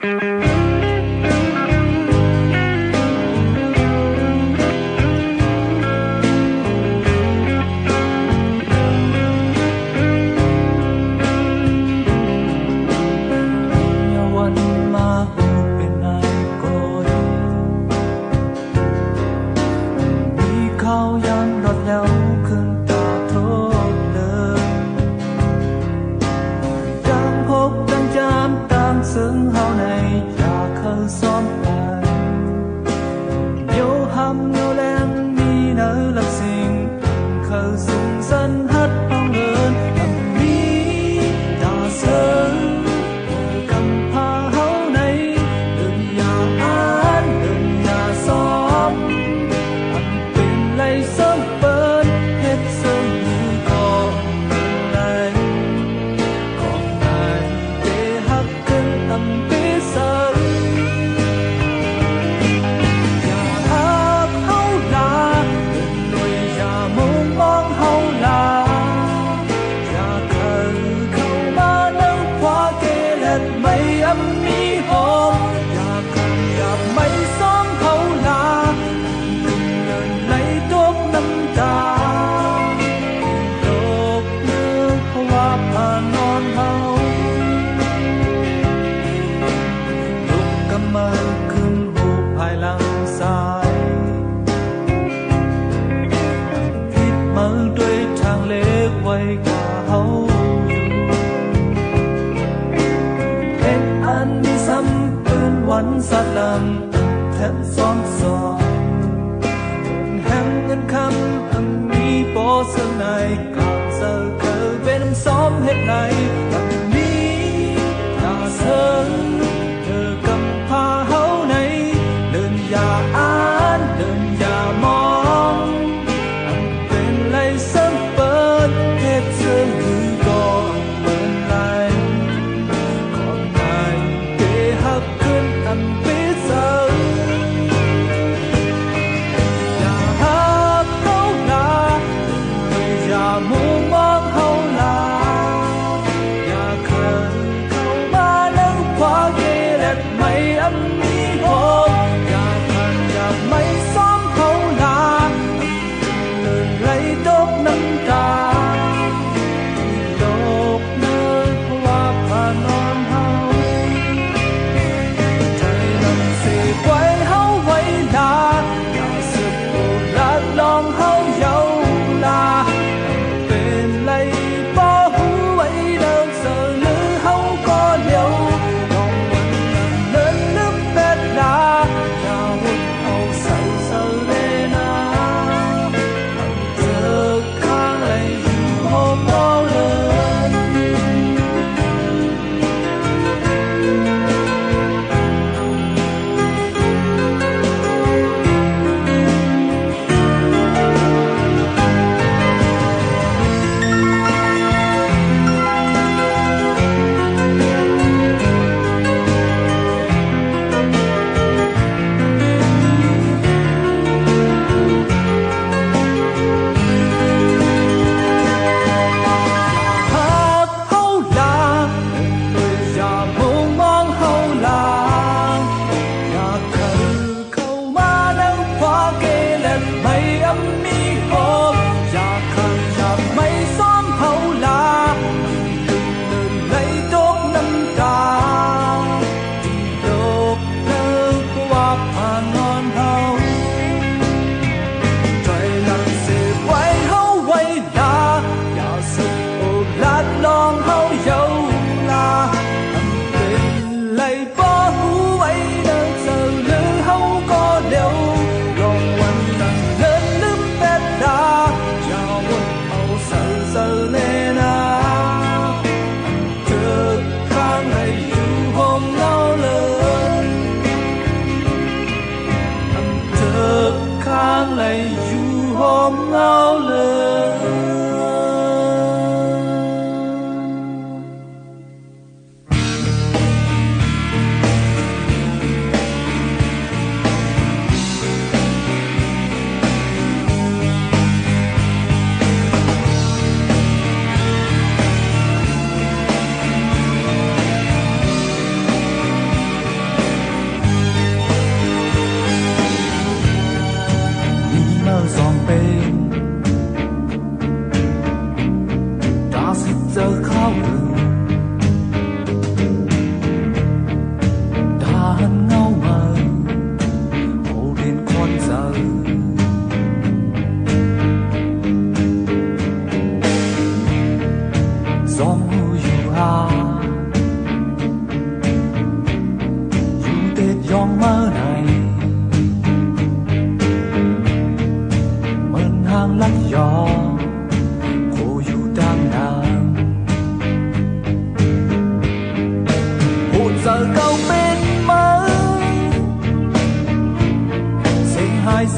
เ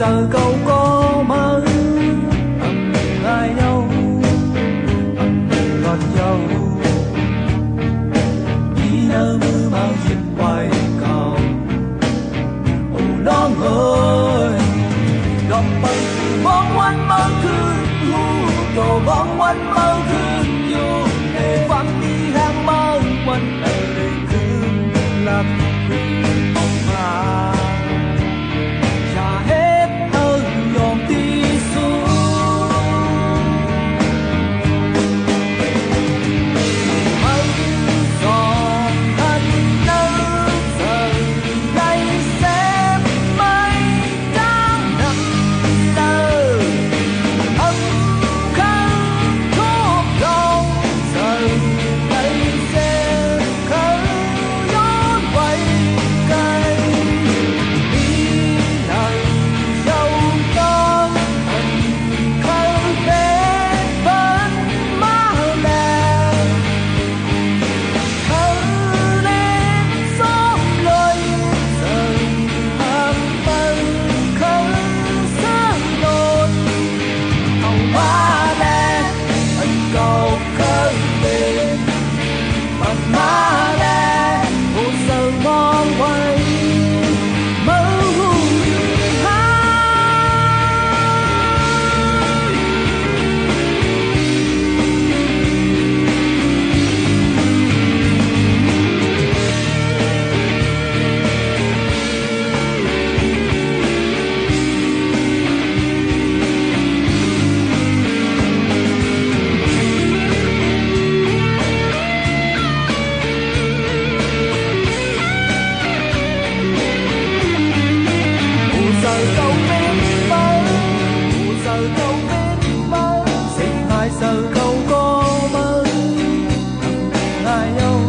giờ câu có mơ ai đâu ngọt dâu đi nơi mưa mau dịp quay cầuน้องเอ๋ยดอกไม้มองวันเมื่อคืนอยู่โดมองวันเมื่อคืนอยู่ในฝันที่แห้งเมื่อวันในคืนหลับคืนออกมาอย่าเฮ็ดเธอยอมที่สุดสองพันเนื้อเสือในเซฟไม่จ้างนำเดินâm khăn thuốc lòng giờ đây sẽ khơi gió quay cây đi lời dâu con hình khơi bé bên má làng khơi lên xóm lối giờ hàm bên khơi sáng đồn ông má làng anh cầu khơi về bằng má làng hồ sơ mong quay mơ hát hồ sơ câu bên mơ hồ sơ câu bên mơ xin hai sơ câu có mơ hai nhau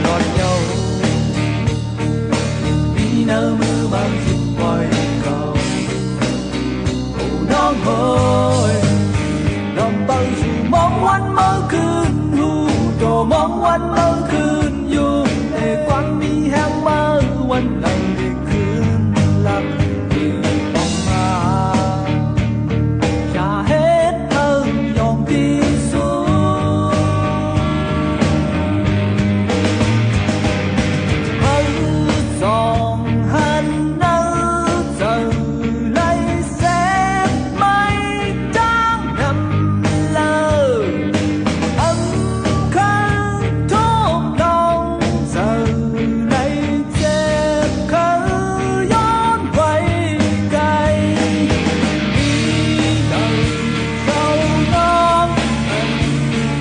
ngọt nhau đi nơi mưa mang dịp quay cầuน้องเอ๋ยดอกไม้มองวันเมื่อคืนอยู่โดมองวันเมื่อคืนอยู่ในความมีแห่งเมื่อวันในคืนหลับที่ออกมาอย่าเฮ็ดเธอยอมที่สุดhãy dòng hàn nắng giờ lấy xếp mây trắng nằm lờ âm khăn thuốc lòng giờ lấy xếp khơi gió quay cây đi đời sâu non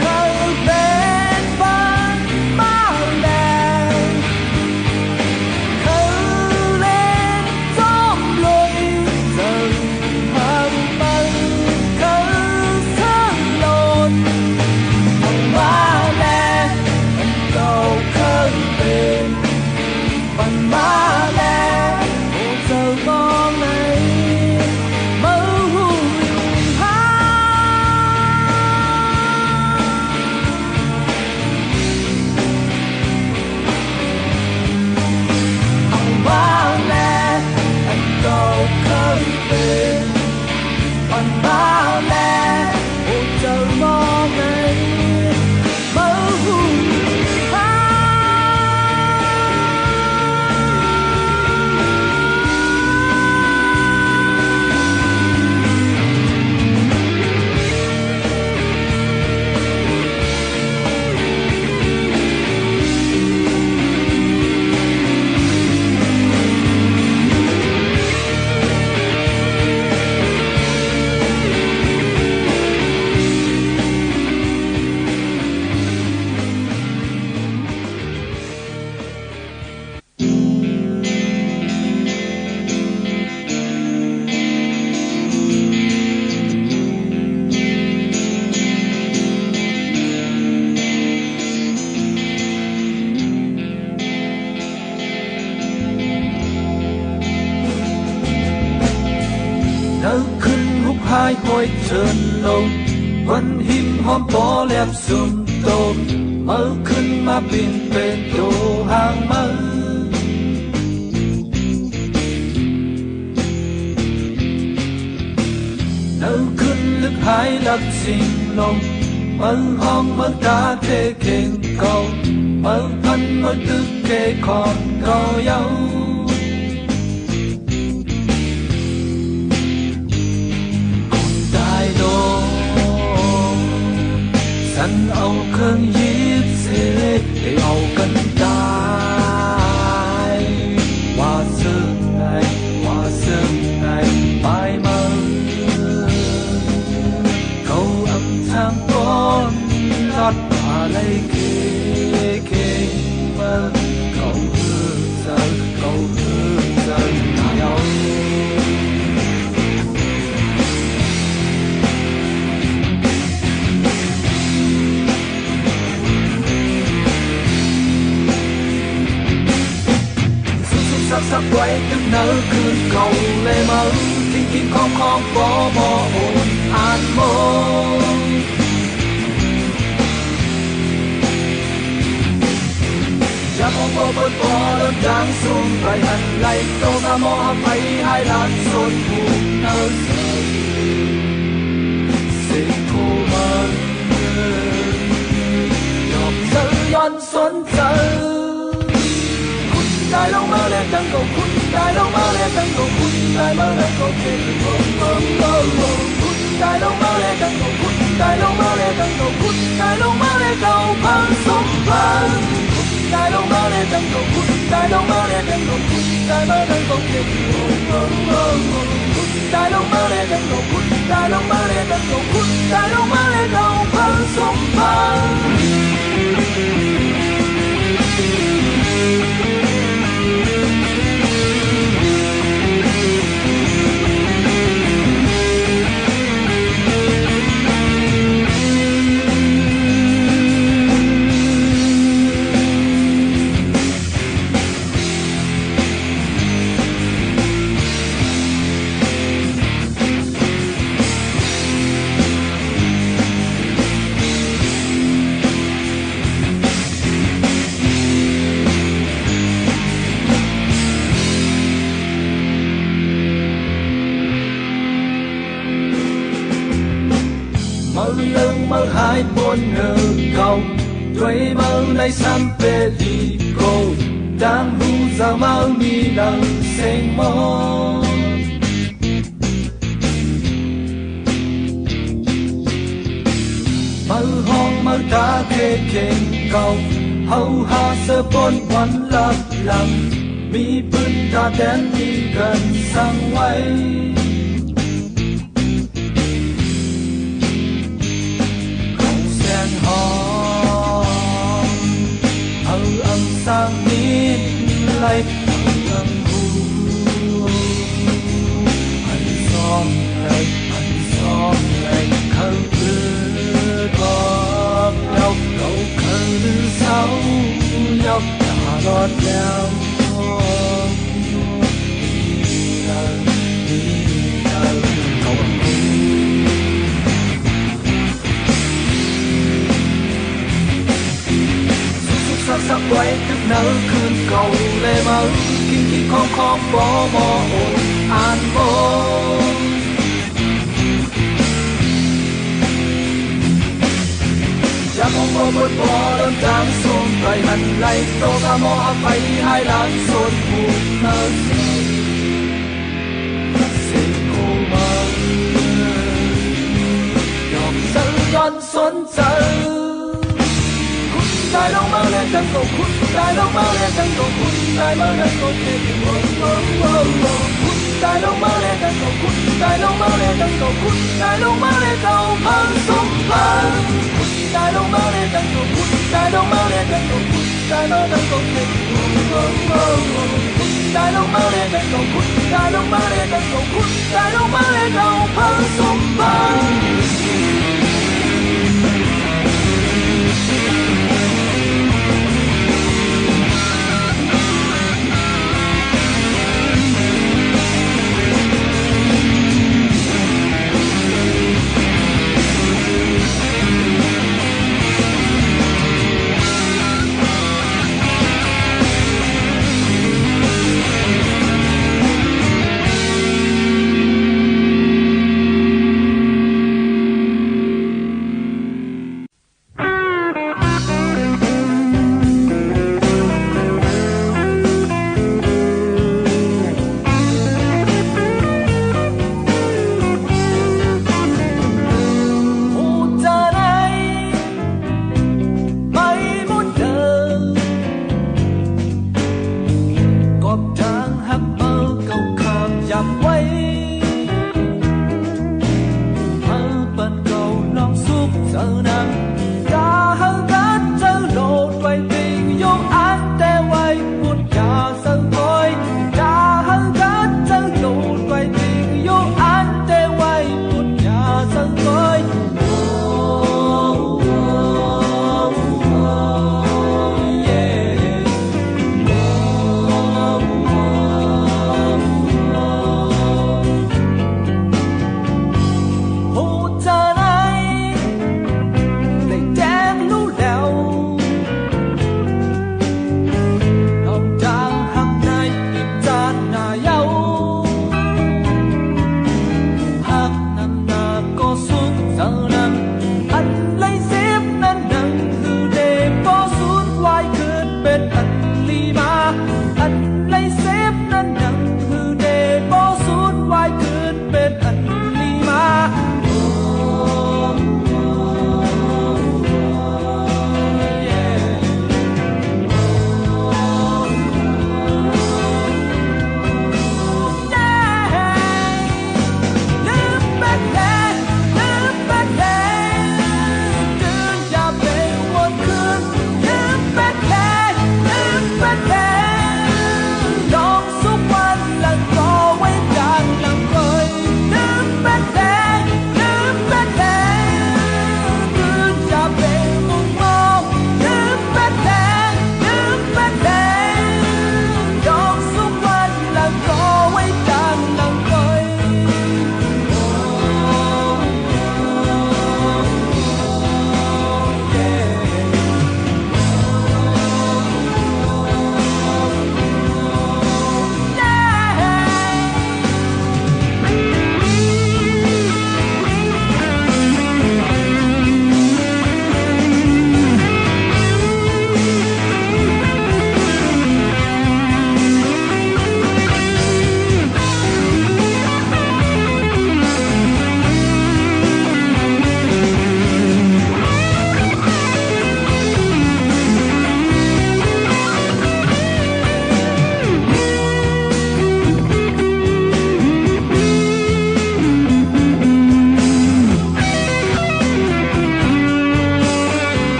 khơi bên bên má làng khơi lên xóm lối giờ hàm bên khơi sáng lộn ông má làng anh cầu khơi về bằng má làng hồ sơ con này mơ hát ông má làng anh cầu khơi về bằng má làng hồ sơ con này mơ hát nở khinh húc hai hôi trơn lôngวันหิมหอมปอแลบซุ่มโตเมื่อขึ้นมาเป็นโตห่างมือ lòng mơ hong mơ ta kê kênh cầu mơ thân mơ tư kê còn cầu nhau còn đại đô sân âu khơn hiếp xế để âu cân tai hoa sương này mãi mơ câu âm sang con lót và lấy kê kê mơ câu hương giờ nhau sắc quay thức nở cơn cầu lệ mơ thiên kim không bỏ hồn an môn cha mong bớt bỏ lớn đang xuống vài hận lại tô ra mò hấp hay hai lan xuân buồn nở sẽ cô mơ nhọc dở yon xuân dở đại long mơ lên tăng cầu khun đại long mơ lên tăng cầu khun đại mơ lên cầu kê khun đại long mơ lên tăng cầu khun đại long mơ lên tăng cầu khun đại long mơ lên cầu phăng sông phăng đại long mơ lên tăng cầu khun đại long mơ lên tăng cầu khun đại mơ lên cầu kê đại long mơ lên tăng cầu khun đại long mơ lên tăng cầu khun đại long mơ lên cầu phăng sông phăng mơ hai bốn nở cầu đuôi mơ này sam pe li go đang hu ra mơ mi lần sen mơ mơ hong mơ ta kê kênh cầu hầu ha sơ bốn quán lấp lặng mi bươn ta đến đi gần sang quay sang mít lại âm u anh xóm lại khâu đưa con nhau cậu khâu đưa sau nhau đã lót nhau đi đâu cậu sắc quay thức nở cơn cầu lệ mơ kim không bỏ hồn an môn cha mong bớt bỏ lớn đang xuống vài hận lại tô ra mò hấp hay hai lan xuân buồn nở sẽ cô mơ nhọc dở yon xuân dở đại long mơ lên tăng cầu khun đại long mơ lên tăng cầu khun đại mơ lên cầu kê đại long mơ lên tăng cầu khun đại long mơ lên tăng cầu khun đại long mơ lên cầu phăng sông phăng đại long mơ lên tăng cầu khun đại long mơ lên tăng cầu khun đại mơ lên cầu kê đại long mơ lên tăng cầu khun đại long mơ lên tăng cầu khun đại long mơ lên cầu phăng sông phăng เป็นอันลีมาอันไลเซฟนั้นหนังคือเดบอสูญไว้คืนเป็นอันลีมา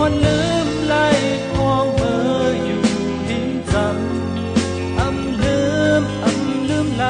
คนลืมไหลคลองเมื่ออยู่ทิ้งจำลืมไหล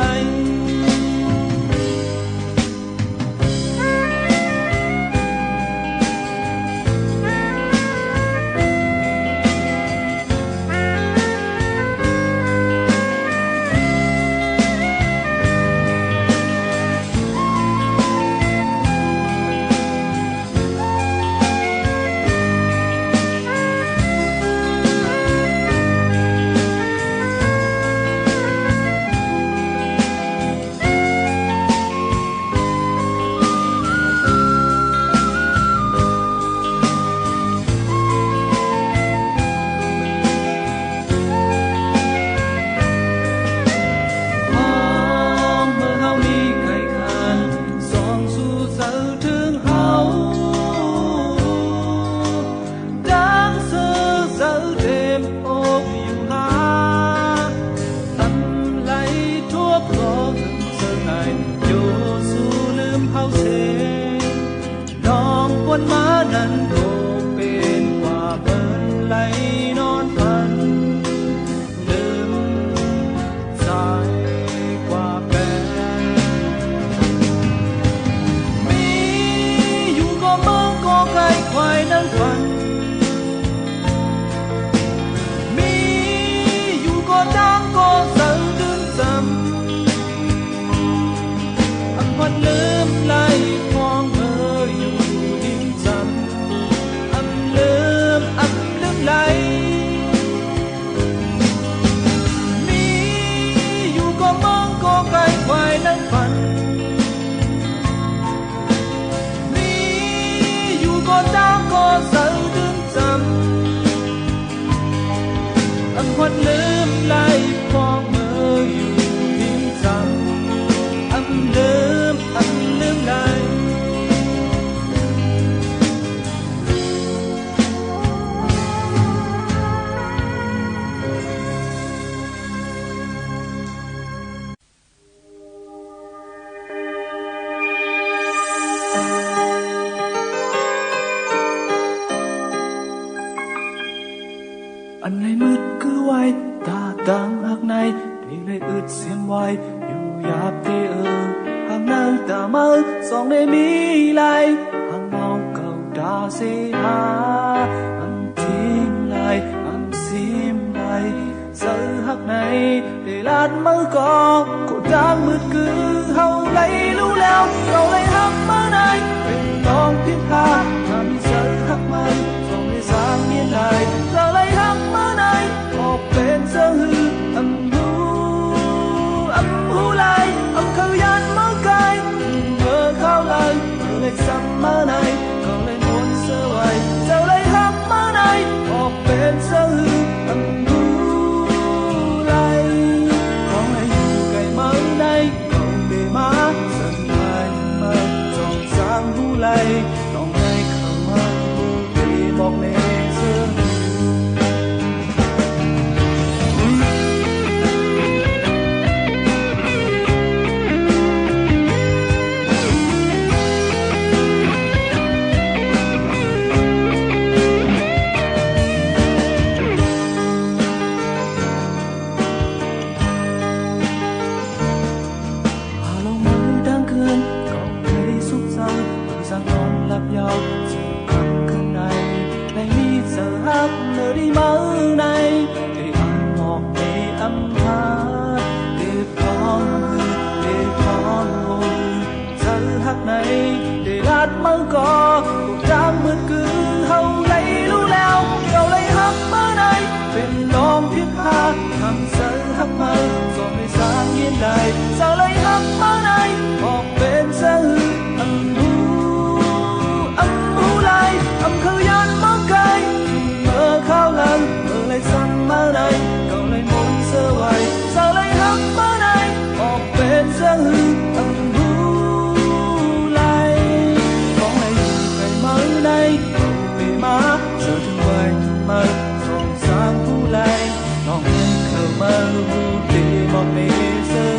anh này mứt cứ quay ta đang hạc này để lấy ướt xiêm hoài dù dạp thế hàng nơi ta mơ song để mi lại hàng mau cầu ta sẽ ha anh chim lại anh xiêm lại giờ hạc này để lát mơ có cô đang mứt cứ hầu lấy lũ leo cầu lấy hạc mơ này bên con thiết tha làm giờ hạc mơ song để sáng miên lại giờ lấy hạc mơ này một bên sơ hư âm hú lại âm khâu gian mơ cay mơ khao lời mơ lên sắm mơ này còn lên muốn sơ hoài giờ lấy hạc mơ này một bên sơ hư âm hú lại con hãy dù cày mơ này còn để má dần mai mơ tròn sáng hú lại còn ngày không mơ để một nề sơ đi mơ này để ăn ngọt để âm hát để con ngồi giờ hát này để lát mơ có cuộc đang mượt cứ hầu lấy lũ leo cầu lấy hát mơ này bên lòng thiết tha thầm giờ hát mơ rồi mới sáng yên lại giờ lấy hát mơ này một bên sẽ hư âm hú lại âm khâu gian mơ cay mơ khao lần mơ lại săn mơ này cầu lại muốn sơ hoài giờ lấy hắc mơ này một bên sẽ hư âm hú lại con lại dù ngày mơ này cầu về má giờ thương hoài mơ còn sáng hú lại còn em khờ mơ hú để một mê sơ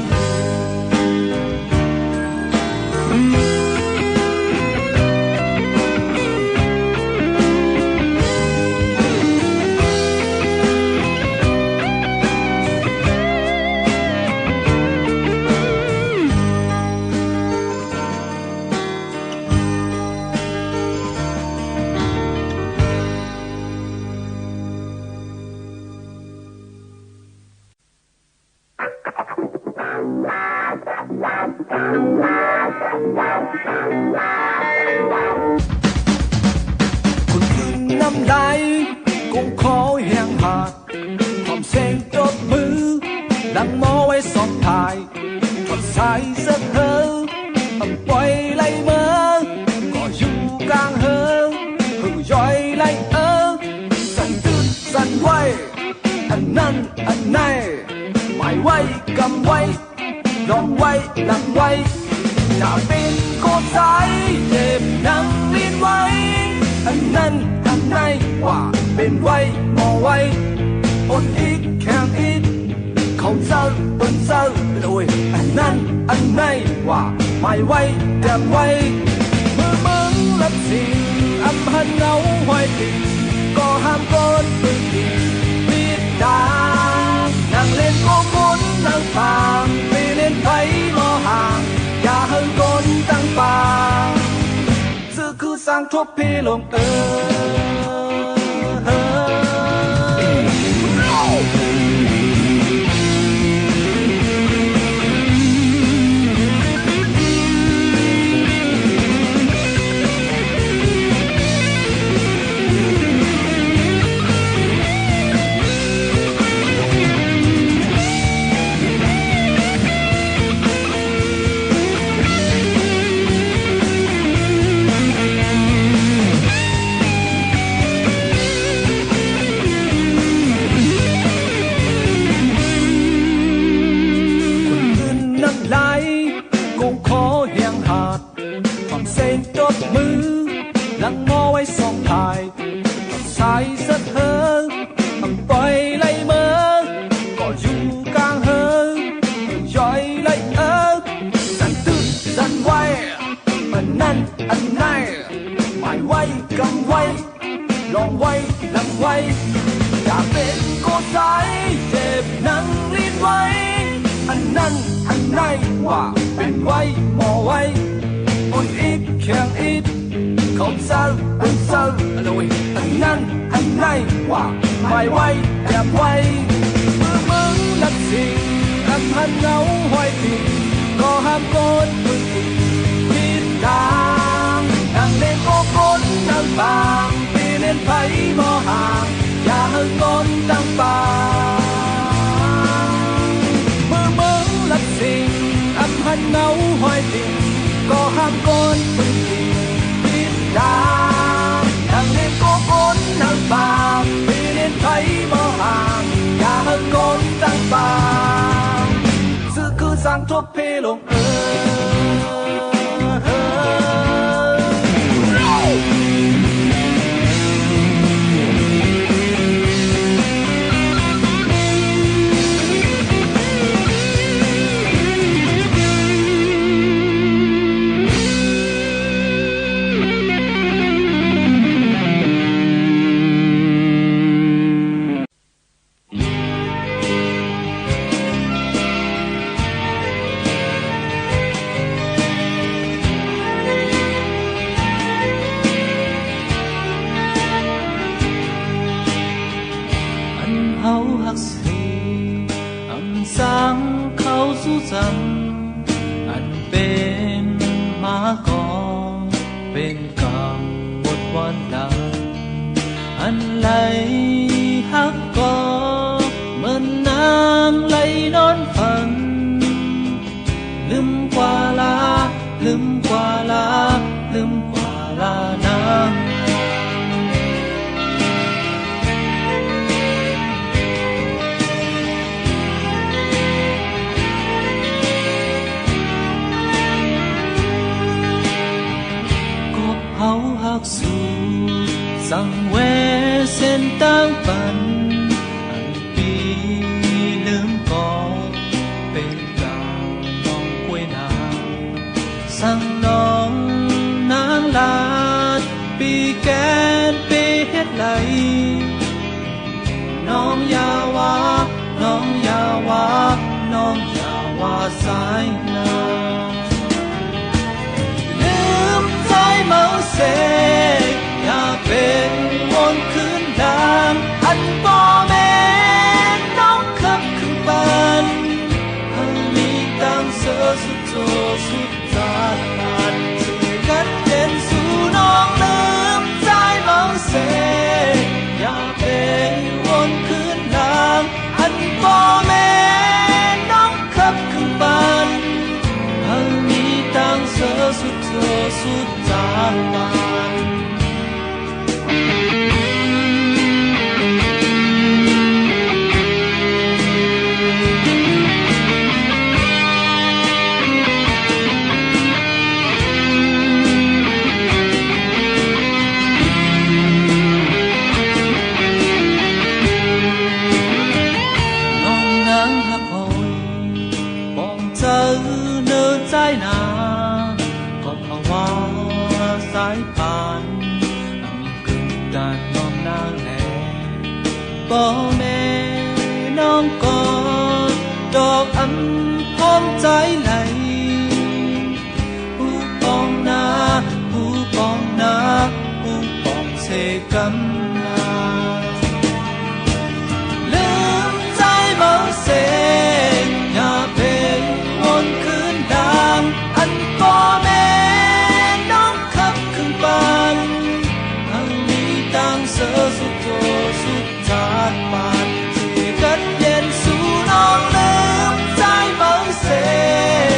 น้ำลายคงขอแห้งหาดความเสียงตบมือดังมอไว้สองทายทอดสายเสื้อเธอปล่อยไหลเมื่อก็อยู่กลางเฮอหือย่อยไหลสั่นตื่นสั่นไหวอันนั้นอันไหนไม่ไหวกำไว้ลองไว้หลังไว้จะเป็นโคตรสายเจ็บนั่งลิ้นไว้อันนั้นอันไหนว่าเป็นไว้มอไว้อดอีกแข็งอีกเขาเศร้าบนเศร้าเลยอันนั้นอันไหนว่าไม่ไหวแต่ไว้เมื่อมึงรับสิ่งอำพันเงาห้อยติดก็ห้ามก้นมือดีปิดตานั่งเล่นโกคนนั่งฟังไปเล่นไฟมอห่างอย่าให้ก้นตั้งปางซื้อคือสร้างทบเพลงมือลังมอไว้สองทายสายสะเธอปล่อยไหลเมื่อก็อยู่กลางเฮอย่อยไหลสั่นตื่นสั่นไหวอันนั้นอันไหนไม่ไหวกำไว้ลองไว้หลังไว้อยากเป็นโกสายเจ็บนั่งลิ้นไว้อันนั้นอันไหนว่าเป็นไว้มอไว้อดอีกแข็งอีกเขาเศร้าเป็นเศร้าเลยอันนั้นอันไหนว่าไม่ไหวอย่าไว้เมื่อมึงรักสิ่งอันพันเงาห้อยติดก็ห้ามกดมือผิดทางนั่งเล่นโกคนนั่งบางไปเล่นไฟมอห่างอย่าให้ก้นตั้งปางเมื่อมึงรักสิ่งอันพันเงาห้อยติดก็ห้ามก้นมือผิดทางนั่งเล่นโกคนนั่งบางไปเล่นไฟมอห่างอย่าให้ก้นตั้งปางซื้อคือสร้างทบเพลงอันเป็นมากองเป็นกรรมบทวันดาอันไหลหักกอเหมือนนางไหลนอนฝันลืมกว่าลาลืมกว่าลาลืมกว่าลานางสู่สังเวเส้นตั้งปันอันปีลืมก่อเป็นกาวน้องกล้วยนางสั่งน้องนางลาดปีแกนปีเฮ็ดไหลน้องยาวาน้องยาวาน้องยาวาสายนาลืมใจเมาเสอย่าเป็นวนคืนดางอันบ่แม่น้องขับขึ้นบ้านเฮามีตั้งเสือสุดโจสุดจาดช่วยกันเย็นสู่น้องลืมใจเมาเส พ่อแม่น้องกอดดอกอำพร้อมใจไหลผู้ปองนาผู้ปองนาผู้ปองเสกัมมาลืมใจเมาเสกอย่าเป็นวนคืนดังอันพ่อแม่น้องขับขึ้นบ้านอันมีตังเสือสุดโตสุดจาดปานที่กัดเย็นสู่น้องลืมใจเมาเส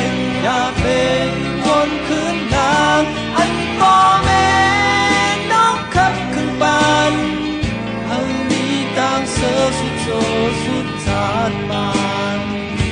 กอย่าเป็นวนคืนดังอันพ่อแม่น้องขับขึ้นบ้านอันมีตังเสือสุดโตสุดจาดปาน เ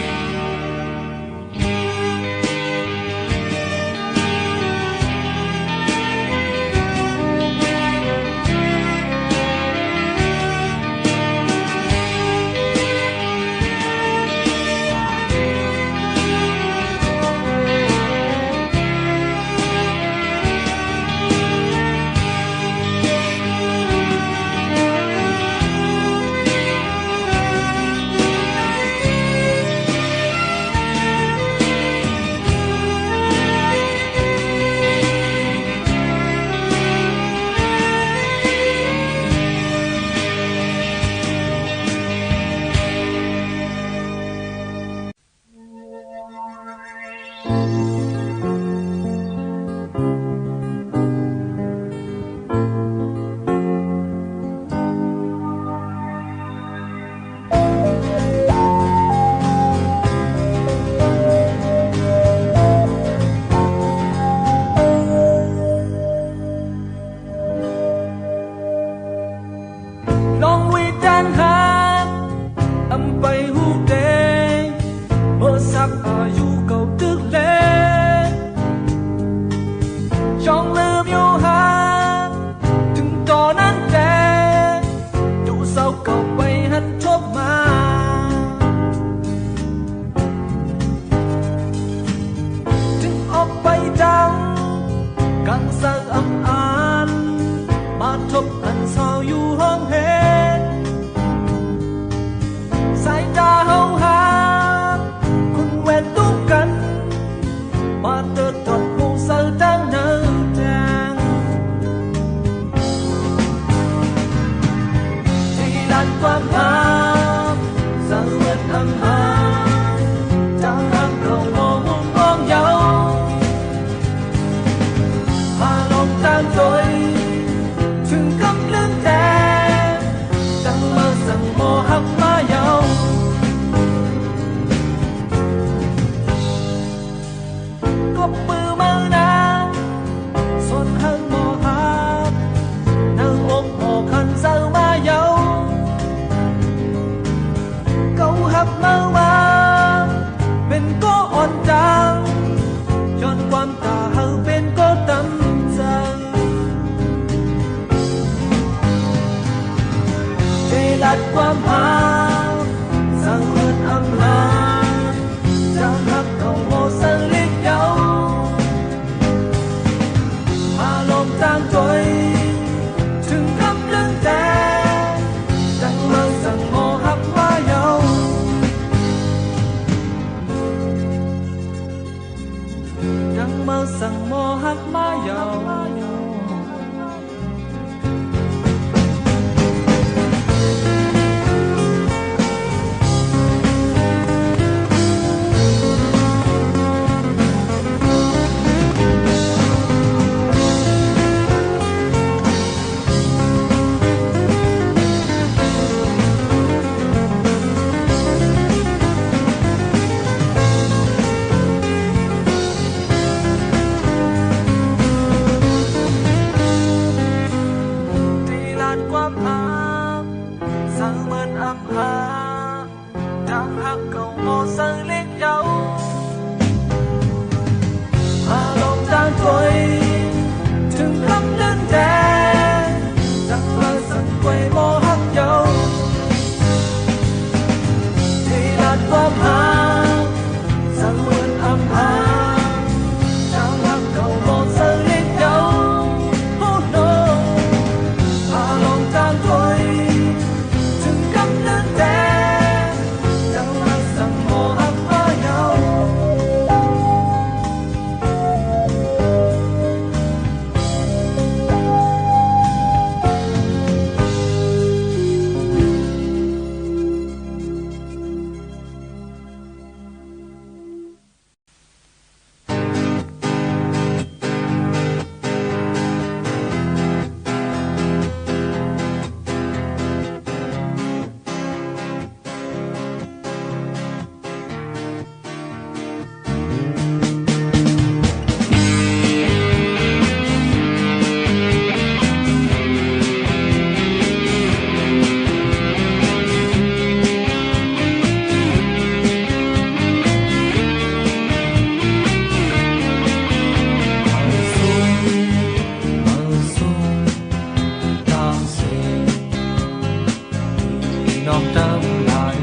น้องตามลาย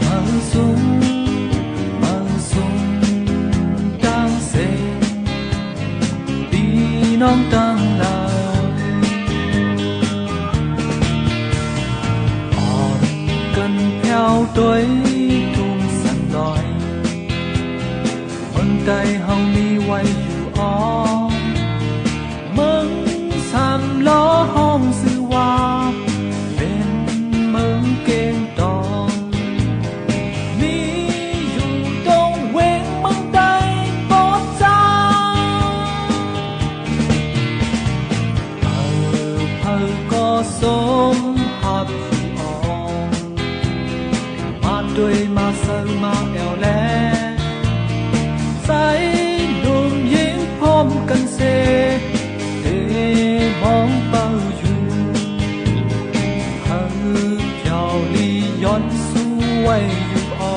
มาสูงตั้งเสดีน้องตั้งลายอ่อนกันแผ่วด้วยทุ่งสันดอยเมืองใดเฮามีไว้อยู่อ้อเมืองสามล้อห้องสื่อว่าเป็นเมืองเก่งตองมีอยู่ตรงเวงเมืองใดบ่จ้าเพิ่นก็สมหับอยู่อ้อมาด้วยมาเสิร์มาแอวแลใส่หนุ่มหญิงพร้อมกันเสเดมองเป้าอยู่เฮาเจ้าลีย้อนสวยอยู่อ้อ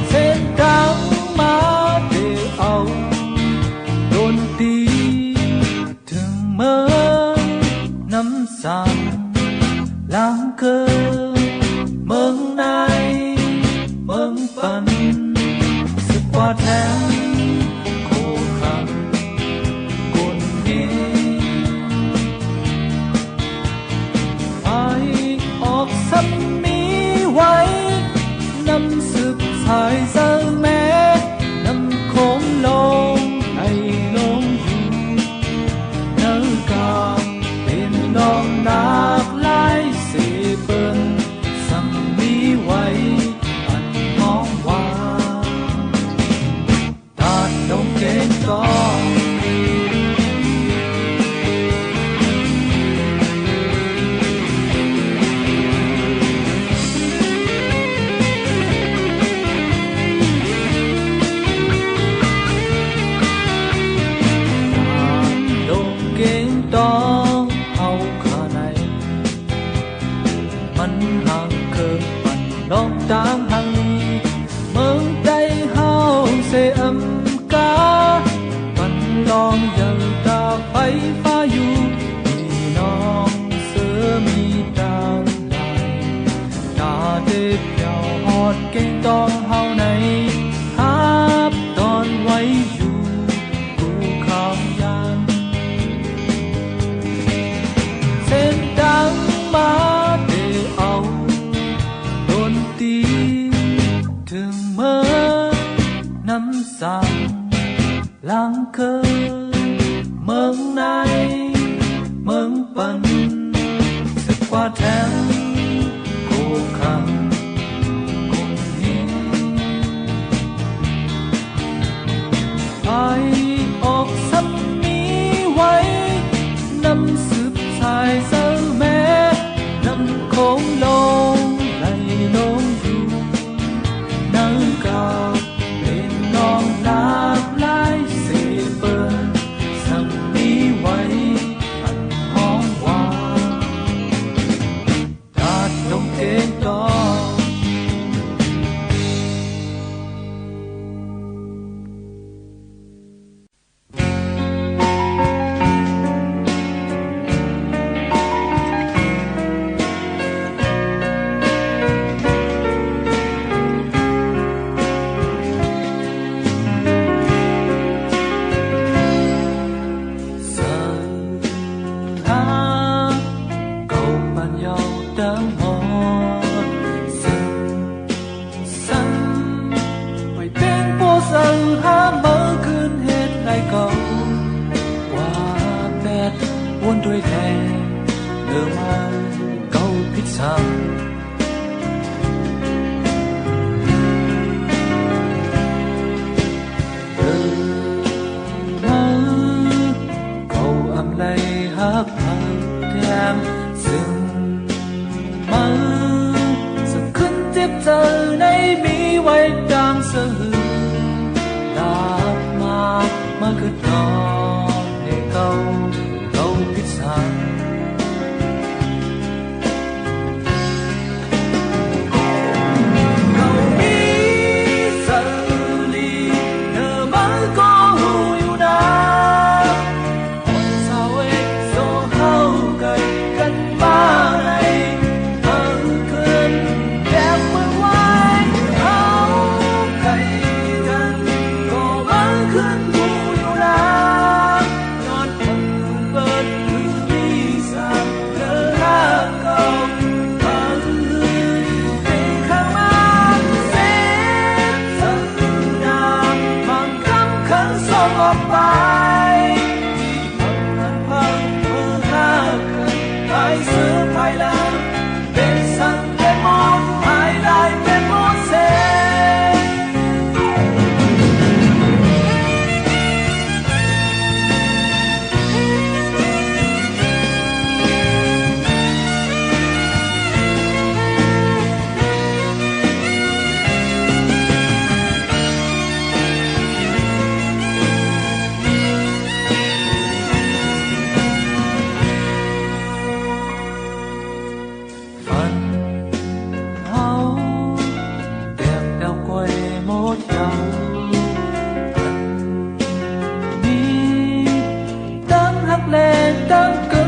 เส้นทางมาเดเอาโดนตีถึงเมืองน้ำสางหลังเกินเมืองในเมืองปันสึกว่าแทงโคขังกุนดีไปออกสัมมีไว้นำสืบสายเสแม่นำโคงลงให้ลงอยู่เนื้อกาเป็นลองนักไล่เสเปิ้นสัมมีไว้อันมองว่าตาดงเก่งก็ต้องเอาขาในมันห่างเกินปันน้องตามหังเมืองใดเฮาเสอำกาปันลองยังตาไปฟ้าอยู่พี่น้องเสือมีตาลายตาเด็บเยาวหอดเก่งต้องเฮาในฮับตอนไว้อยู่กูข้ามยานเส้นดังมาเดเอาโดนตีถึงเมื่อน้ำสางหลังเกินเมืองในเมืองปันสึกกว่าแทงโคขังคงนี้ไปออกสัมมีไว้นำสืบสายเสแม่นำโคงลงไหลลงอยู่นังกาเป็นน้องลากไล่เสเปิ้นสัมมีไว้อันห้องว่าตาดงเก่งต่อด้วยแทงเดิมมาเก่าพิษซ้ำเดิมมาเก่าอำไลหักพังแถมซึ่งมาสักขึ้นเจ็บเจอในมีไว้ดังสะหือลาบมาคือตอนให้เก่าพิษซ้ำเขามีสันลีเธอมาก็หูอยู่นะคนสาวเอกโซเฮาไก tangan